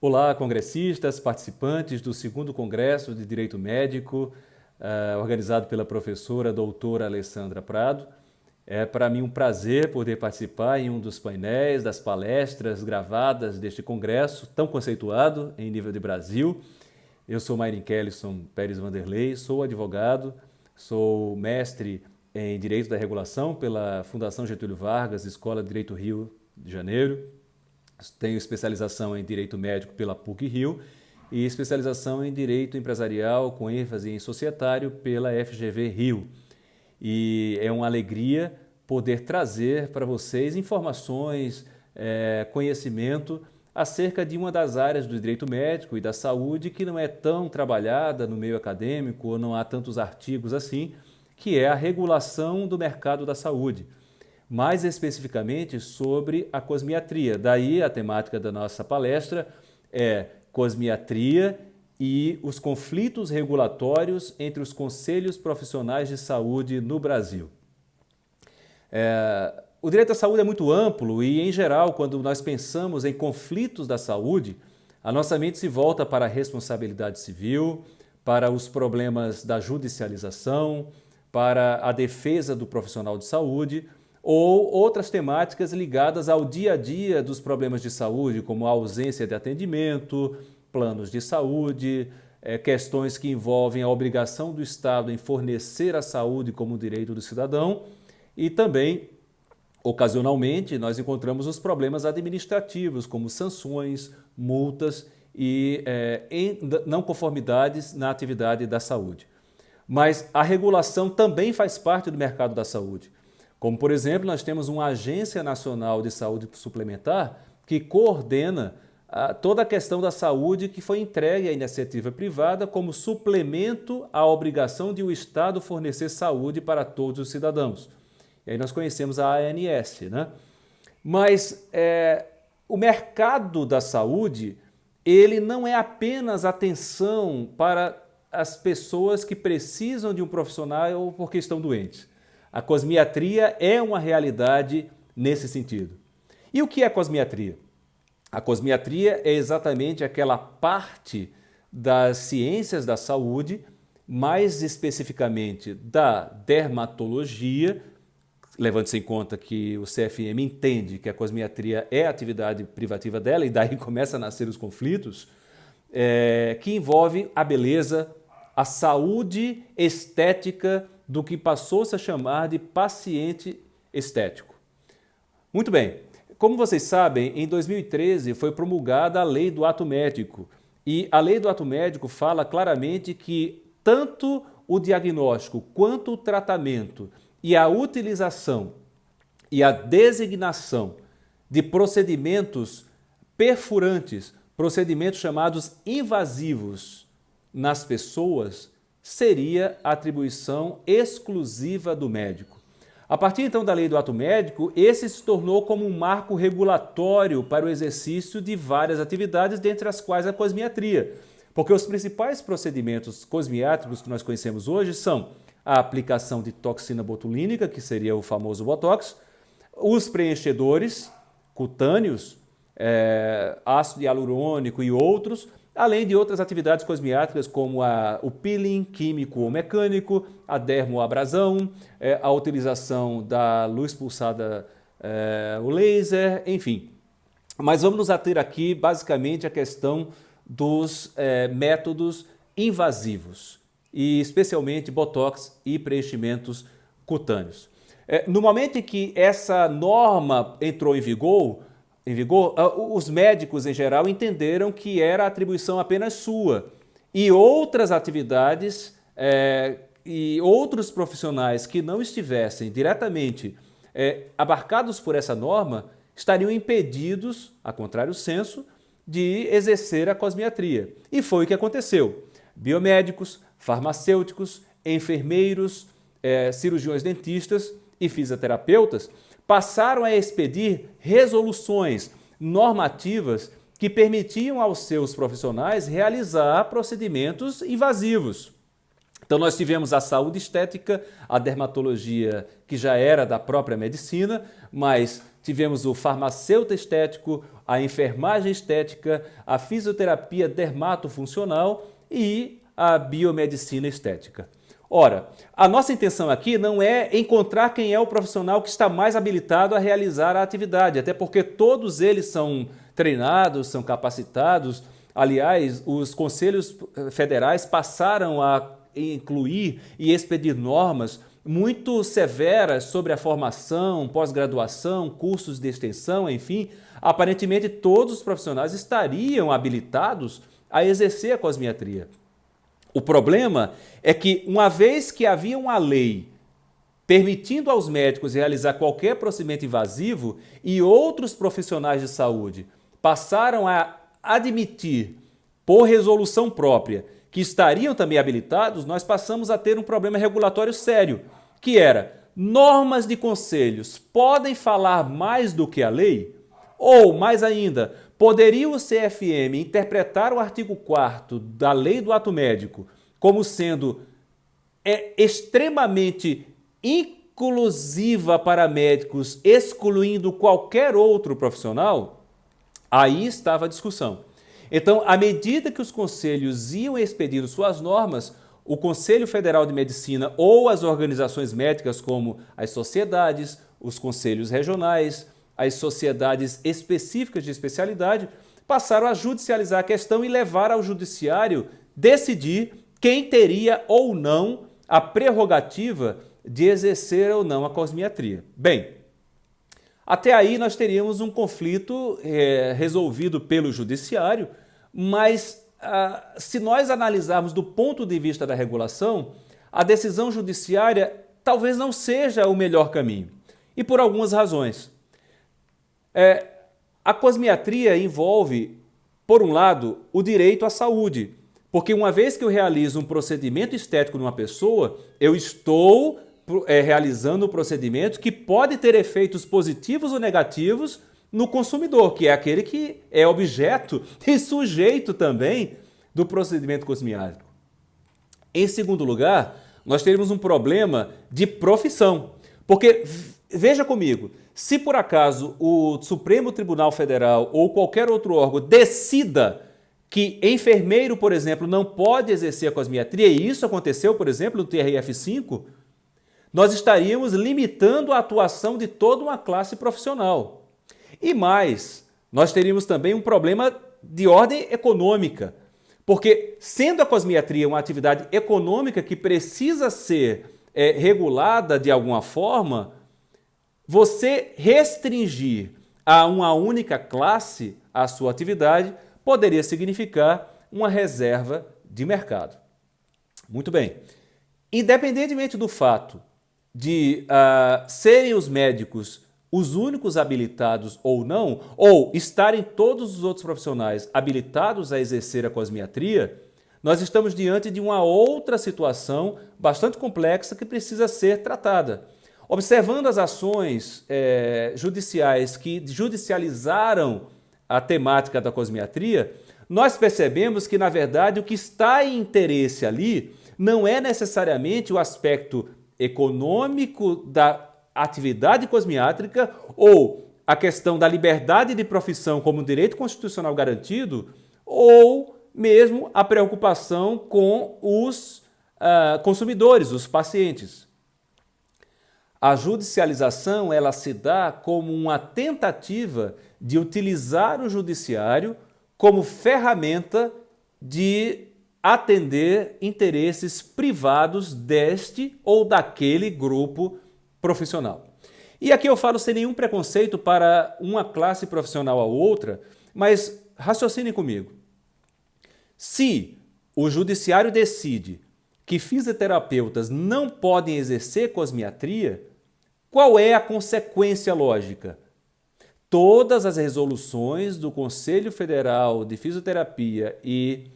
Olá, congressistas, participantes do segundo Congresso de Direito Médico, organizado pela professora doutora Alessandra Prado. É para mim um prazer poder participar em um dos painéis, das palestras gravadas deste congresso tão conceituado em nível de Brasil. Eu sou Mayrin Kellyson Pérez Vanderlei, sou advogado, sou mestre em Direito da Regulação pela Fundação Getúlio Vargas, Escola de Direito Rio de Janeiro. Tenho especialização em Direito Médico pela PUC-Rio e especialização em Direito Empresarial com ênfase em Societário pela FGV Rio. E é uma alegria poder trazer para vocês informações, conhecimento acerca de uma das áreas do direito médico e da saúde que não é tão trabalhada no meio acadêmico ou não há tantos artigos assim, que é a regulação do mercado da saúde. Mais especificamente sobre a cosmiatria. Daí a temática da nossa palestra é cosmiatria e os conflitos regulatórios entre os conselhos profissionais de saúde no Brasil. O direito à saúde é muito amplo e, em geral, quando nós pensamos em conflitos da saúde, a nossa mente se volta para a responsabilidade civil, para os problemas da judicialização, para a defesa do profissional de saúde, ou outras temáticas ligadas ao dia a dia dos problemas de saúde, como a ausência de atendimento, planos de saúde, questões que envolvem a obrigação do Estado em fornecer a saúde como direito do cidadão e também, ocasionalmente, nós encontramos os problemas administrativos, como sanções, multas e não conformidades na atividade da saúde. Mas a regulação também faz parte do mercado da saúde. Como, por exemplo, nós temos uma Agência Nacional de Saúde Suplementar que coordena toda a questão da saúde que foi entregue à iniciativa privada como suplemento à obrigação de o Estado fornecer saúde para todos os cidadãos. E aí nós conhecemos a ANS, né? Mas o mercado da saúde, ele não é apenas atenção para as pessoas que precisam de um profissional ou porque estão doentes. A cosmiatria é uma realidade nesse sentido. E o que é cosmiatria? A cosmiatria é exatamente aquela parte das ciências da saúde, mais especificamente da dermatologia, levando-se em conta que o CFM entende que a cosmiatria é a atividade privativa dela, e daí começam a nascer os conflitos, que envolve a beleza, a saúde estética do que passou-se a chamar de paciente estético. Muito bem, como vocês sabem, em 2013 foi promulgada a Lei do Ato Médico e a Lei do Ato Médico fala claramente que tanto o diagnóstico quanto o tratamento e a utilização e a designação de procedimentos perfurantes, procedimentos chamados invasivos nas pessoas, seria atribuição exclusiva do médico. A partir então da Lei do Ato Médico, esse se tornou como um marco regulatório para o exercício de várias atividades, dentre as quais a cosmiatria. Porque os principais procedimentos cosmiátricos que nós conhecemos hoje são a aplicação de toxina botulínica, que seria o famoso Botox, os preenchedores cutâneos, ácido hialurônico e outros, além de outras atividades cosmiátricas como o peeling químico ou mecânico, a dermoabrasão, a utilização da luz pulsada, o laser, enfim. Mas vamos nos ater aqui basicamente à questão dos métodos invasivos, e especialmente botox e preenchimentos cutâneos. No momento em que essa norma entrou em vigor, os médicos em geral entenderam que era atribuição apenas sua e outras atividades e outros profissionais que não estivessem diretamente abarcados por essa norma estariam impedidos, a contrário senso, de exercer a cosmiatria. E foi o que aconteceu. Biomédicos, farmacêuticos, enfermeiros, cirurgiões dentistas e fisioterapeutas passaram a expedir resoluções normativas que permitiam aos seus profissionais realizar procedimentos invasivos. Então nós tivemos a saúde estética, a dermatologia, que já era da própria medicina, mas tivemos o farmacêutico estético, a enfermagem estética, a fisioterapia dermatofuncional e a biomedicina estética. Ora, a nossa intenção aqui não é encontrar quem é o profissional que está mais habilitado a realizar a atividade, até porque todos eles são treinados, são capacitados. Aliás, os conselhos federais passaram a incluir e expedir normas muito severas sobre a formação, pós-graduação, cursos de extensão, enfim. Aparentemente, todos os profissionais estariam habilitados a exercer a cosmiatria. O problema é que, uma vez que havia uma lei permitindo aos médicos realizar qualquer procedimento invasivo e outros profissionais de saúde passaram a admitir, por resolução própria, que estariam também habilitados, nós passamos a ter um problema regulatório sério, que era: normas de conselhos podem falar mais do que a lei? Ou, mais ainda, poderia o CFM interpretar o artigo 4º da Lei do Ato Médico como sendo extremamente inclusiva para médicos, excluindo qualquer outro profissional? Aí estava a discussão. Então, à medida que os conselhos iam expedindo suas normas, o Conselho Federal de Medicina ou as organizações médicas, como as sociedades, os conselhos regionais, as sociedades específicas de especialidade, passaram a judicializar a questão e levar ao judiciário decidir quem teria ou não a prerrogativa de exercer ou não a cosmiatria. Bem, até aí nós teríamos um conflito resolvido pelo judiciário, mas se nós analisarmos do ponto de vista da regulação, a decisão judiciária talvez não seja o melhor caminho, e por algumas razões. A cosmiatria envolve, por um lado, o direito à saúde, porque uma vez que eu realizo um procedimento estético numa pessoa, eu estou realizando um procedimento que pode ter efeitos positivos ou negativos no consumidor, que é aquele que é objeto e sujeito também do procedimento cosmiátrico. Em segundo lugar, nós teremos um problema de profissão, porque, veja comigo, se por acaso o Supremo Tribunal Federal ou qualquer outro órgão decida que enfermeiro, por exemplo, não pode exercer a cosmiatria, e isso aconteceu, por exemplo, no TRF5, nós estaríamos limitando a atuação de toda uma classe profissional. E mais, nós teríamos também um problema de ordem econômica, porque sendo a cosmiatria uma atividade econômica que precisa ser regulada de alguma forma, você restringir a uma única classe a sua atividade poderia significar uma reserva de mercado. Muito bem. Independentemente do fato de serem os médicos os únicos habilitados ou não, ou estarem todos os outros profissionais habilitados a exercer a cosmiatria, nós estamos diante de uma outra situação bastante complexa que precisa ser tratada. Observando as ações judiciais que judicializaram a temática da cosmiatria, nós percebemos que, na verdade, o que está em interesse ali não é necessariamente o aspecto econômico da atividade cosmiátrica ou a questão da liberdade de profissão como direito constitucional garantido, ou mesmo a preocupação com os consumidores, os pacientes. A judicialização, ela se dá como uma tentativa de utilizar o judiciário como ferramenta de atender interesses privados deste ou daquele grupo profissional. E aqui eu falo sem nenhum preconceito para uma classe profissional ou outra, mas raciocinem comigo. Se o judiciário decide que fisioterapeutas não podem exercer cosmiatria, qual é a consequência lógica? Todas as resoluções do Conselho Federal de Fisioterapia e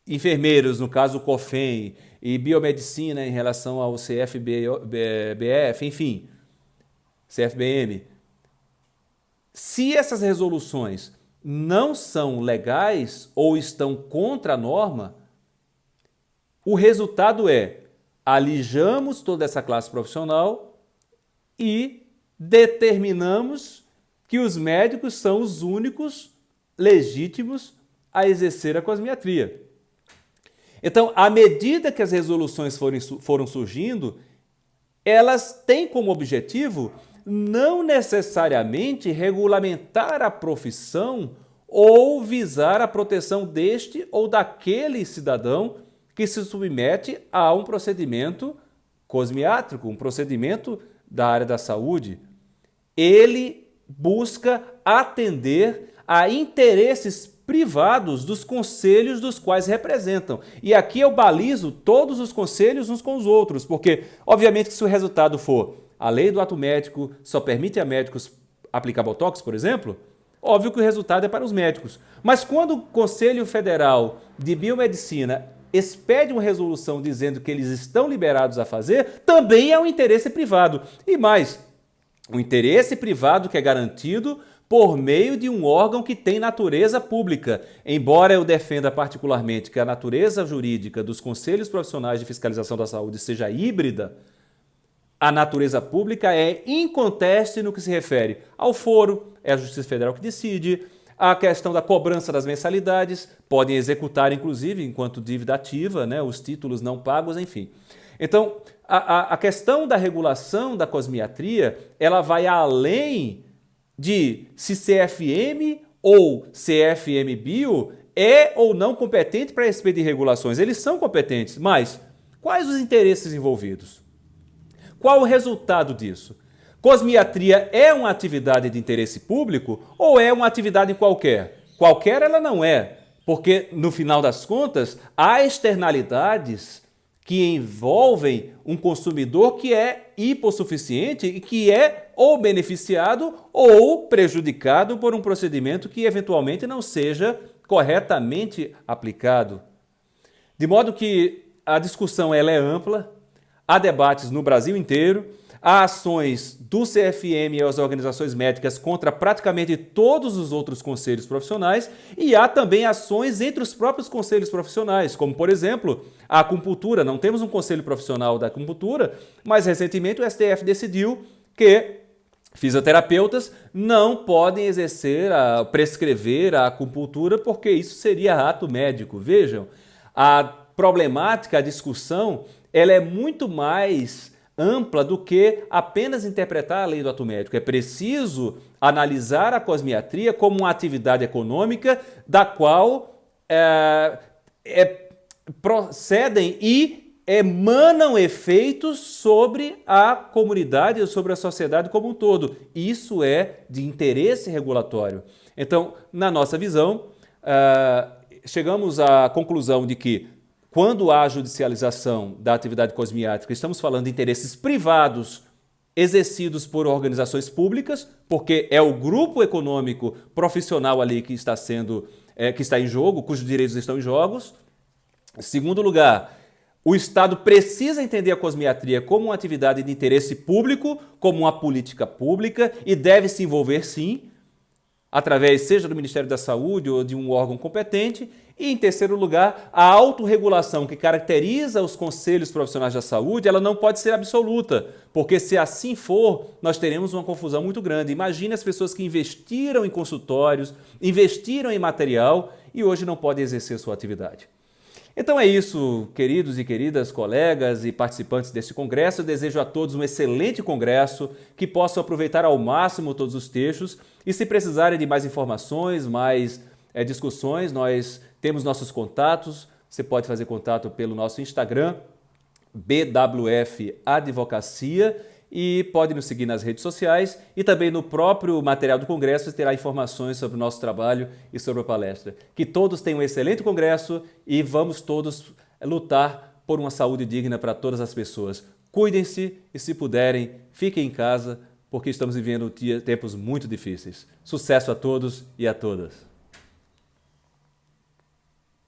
enfermeiros, no caso o COFEM, e biomedicina em relação ao CFBF, enfim, CFBM. Se essas resoluções não são legais ou estão contra a norma, o resultado é: alijamos toda essa classe profissional e determinamos que os médicos são os únicos legítimos a exercer a cosmiatria. Então, à medida que as resoluções foram surgindo, elas têm como objetivo não necessariamente regulamentar a profissão ou visar a proteção deste ou daquele cidadão que se submete a um procedimento cosmiátrico, um procedimento da área da saúde. Ele busca atender a interesses privados dos conselhos dos quais representam. E aqui eu balizo todos os conselhos uns com os outros, porque, obviamente, se o resultado for a lei do ato médico só permite a médicos aplicar botox, por exemplo, óbvio que o resultado é para os médicos. Mas quando o Conselho Federal de Biomedicina expede uma resolução dizendo que eles estão liberados a fazer, também é um interesse privado. E mais, um interesse privado que é garantido por meio de um órgão que tem natureza pública. Embora eu defenda particularmente que a natureza jurídica dos conselhos profissionais de fiscalização da saúde seja híbrida, a natureza pública é inconteste no que se refere ao foro, é a Justiça Federal que decide, a questão da cobrança das mensalidades, podem executar, inclusive, enquanto dívida ativa, né, os títulos não pagos, enfim. Então, a questão da regulação da cosmiatria, ela vai além de se CFM ou CFM Bio é ou não competente para expedir regulações. Eles são competentes, mas quais os interesses envolvidos? Qual o resultado disso? Cosmiatria é uma atividade de interesse público ou é uma atividade qualquer? Qualquer ela não é, porque no final das contas há externalidades que envolvem um consumidor que é hipossuficiente e que é ou beneficiado ou prejudicado por um procedimento que eventualmente não seja corretamente aplicado. De modo que a discussão ela é ampla, há debates no Brasil inteiro, há ações do CFM e as organizações médicas contra praticamente todos os outros conselhos profissionais e há também ações entre os próprios conselhos profissionais, como, por exemplo, a acupuntura. Não temos um conselho profissional da acupuntura, mas recentemente o STF decidiu que fisioterapeutas não podem prescrever a acupuntura porque isso seria ato médico. Vejam, a problemática, a discussão, ela é muito mais ampla do que apenas interpretar a lei do ato médico. É preciso analisar a cosmiatria como uma atividade econômica da qual procedem e emanam efeitos sobre a comunidade, sobre a sociedade como um todo. Isso é de interesse regulatório. Então, na nossa visão, chegamos à conclusão de que quando há judicialização da atividade cosmiátrica, estamos falando de interesses privados exercidos por organizações públicas, porque é o grupo econômico profissional ali que está em jogo, cujos direitos estão em jogos. Em segundo lugar, o Estado precisa entender a cosmiatria como uma atividade de interesse público, como uma política pública e deve se envolver sim, através seja do Ministério da Saúde ou de um órgão competente. E, em terceiro lugar, a autorregulação que caracteriza os conselhos profissionais da saúde, ela não pode ser absoluta, porque se assim for, nós teremos uma confusão muito grande. Imagine as pessoas que investiram em consultórios, investiram em material e hoje não podem exercer sua atividade. Então é isso, queridos e queridas colegas e participantes deste congresso. Eu desejo a todos um excelente congresso, que possam aproveitar ao máximo todos os textos e se precisarem de mais informações, mais discussões, nós temos nossos contatos. Você pode fazer contato pelo nosso Instagram, BWF Advocacia, e pode nos seguir nas redes sociais e também no próprio material do congresso você terá informações sobre o nosso trabalho e sobre a palestra. Que todos tenham um excelente congresso e vamos todos lutar por uma saúde digna para todas as pessoas. Cuidem-se e, se puderem, fiquem em casa, porque estamos vivendo tempos muito difíceis. Sucesso a todos e a todas!